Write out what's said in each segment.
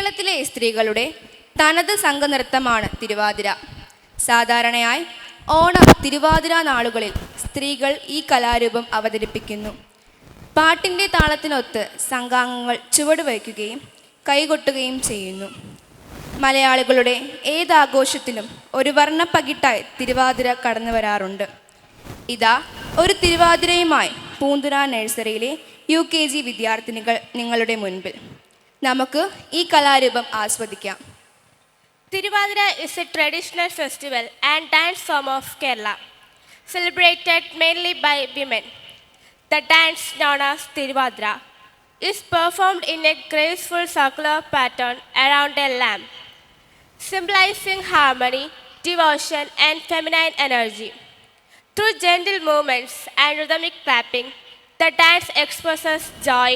കേരളത്തിലെ സ്ത്രീകളുടെ തനത് സംഘനൃത്തമാണ് തിരുവാതിര. സാധാരണയായി ഓണം, തിരുവാതിര നാളുകളിൽ സ്ത്രീകൾ ഈ കലാരൂപം അവതരിപ്പിക്കുന്നു. പാട്ടിൻ്റെ താളത്തിനൊത്ത് സംഘാംഗങ്ങൾ ചുവടുവയ്ക്കുകയും കൈകൊട്ടുകയും ചെയ്യുന്നു. മലയാളികളുടെ ഏതാഘോഷത്തിലും ഒരു വർണ്ണപ്പകിട്ടായി തിരുവാതിര കടന്നു വരാറുണ്ട്. ഇതാ ഒരു തിരുവാതിരയുമായി പൂന്തുറ നഴ്സറിയിലെ UKG വിദ്യാർത്ഥിനികൾ നിങ്ങളുടെ മുൻപിൽ. നമുക്ക് ഈ കലാരൂപം ആസ്വദിക്കാം. Tiruvadira is a traditional festival and dance form of Kerala, celebrated mainly by women. The dance, known as Tiruvadira, is performed in a graceful circular pattern around a lamp, symbolizing harmony, devotion, and feminine energy. Through gentle movements and rhythmic clapping, the dance expresses joy,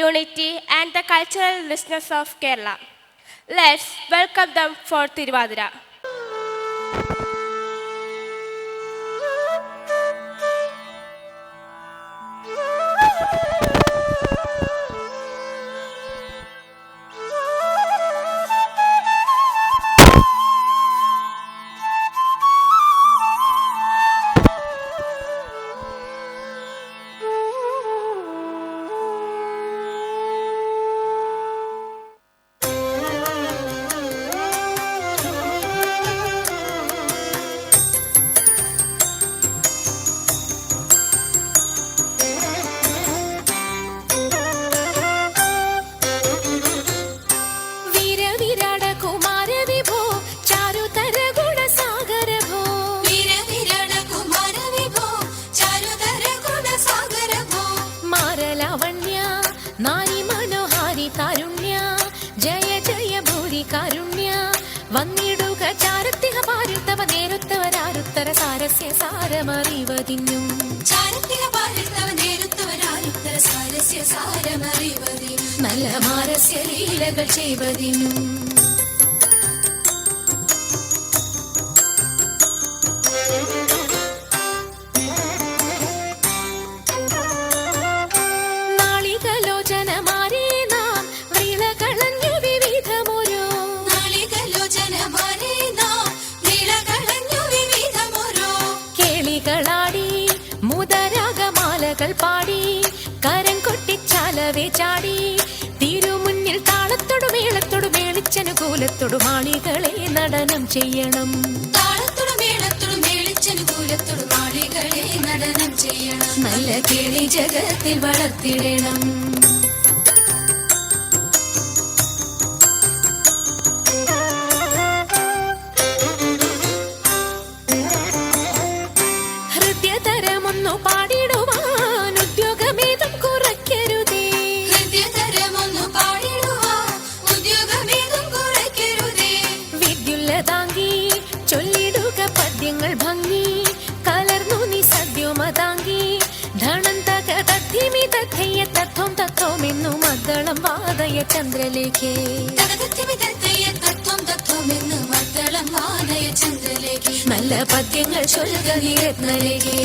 unity, and the cultural richness of Kerala. Let's welcome them for Tiruvadira. വന്നിടുക ചാരത്തിഹ പാരുത്തവ നേരുത്തവരാരുത്തര സാരസ്യ സാരമറിവതിന്നും ചാരത്തിഹ പാരുത്തവ നേരുത്തവരാരുത്തര സാരസ്യ സാരമറിവതിനും നല്ല മാരസ്യ ലീലകൾ ചെയ്വതിനും പാടി കരം കൊട്ടിച്ചാലവേ ചാടി തിരുമുന്നിൽ താളത്തോടു മേളത്തോടു മേളിച്ചനുകൂലത്തോടു മാളികളെ നടനം ചെയ്യണം. താളത്തോടു മേളത്തോടു മേളിച്ചനുകൂലത്തോടു മാളികളെ നടനം ചെയ്യണം. നല്ല കേളി ജഗത്തിൽ വളർത്തിടണം. ഹൃദയതരമൊന്നു പാടിടുവാൻ ഭംഗി കലർന്നു നീ സദ്യോമതാങ്കി ധണന്തക തദ്ധിമി തഥയ്യ തത്വം തത്വമെന്നു മദ്ദളം വാദയ ചന്ദ്രലേഖേ നല്ല പദ്യങ്ങൾ ചൊല്ലുക നീ രത്നലേഖേ.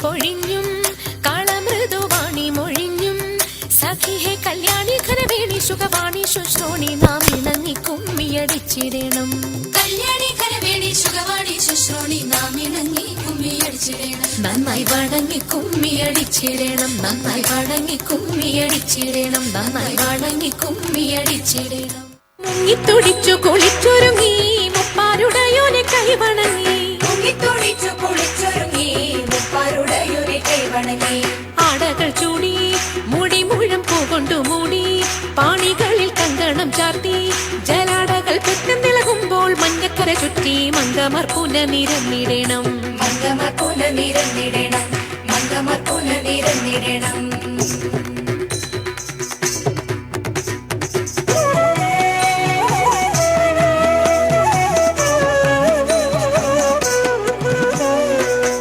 പൊഴിഞ്ഞും കളമൃദുവാണി മൊഴിഞ്ഞും സഖിഹേ കല്യാണി ഖരവേണി സുഖവാണി ശുശ്രോണി നാം ഇണങ്ങി കുമ്മിയടിച്ചിടണം. കല്യാണി ഖരവേണി സുഖവാണി ശുശ്രോണി നാം ഇണങ്ങി കുമ്മിയടിച്ചിടണം. നന്നായി വണങ്ങി കുമ്മിയടിച്ചിടണം. നന്നായി വണങ്ങി കുമ്മിയടിച്ചിടണം. നന്നായി വണങ്ങി കുമ്മിയടിച്ചിടണം. മുങ്ങിത്തുടിച്ചു കുളിച്ചൊരുങ്ങി മുപ്പാരുടയോനെ കൈവണങ്ങി. മുങ്ങിത്തുടിച്ചു കുളിച്ചൊരുങ്ങി മുപ്പാരുടയോനെ കൈവണങ്ങി. ആടകൾ ചൂടി മുടി മുഴം പൂകൊണ്ടു മൂടി പാണികളിൽ കങ്കണം ചാർത്തി ജലാടകൾ പെട്ടെന്നിളകുമ്പോൾ മഞ്ഞക്കര ചുറ്റി മങ്കമർ പുനനിരന്നിടണം. മങ്കമർ പുനനിരന്നിടണം. മങ്കമർ പുനനിരന്നിടണം.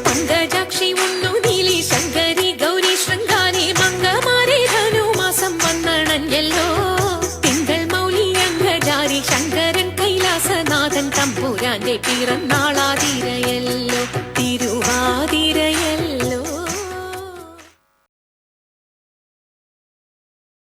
പങ്കജ പിറന്നാളാ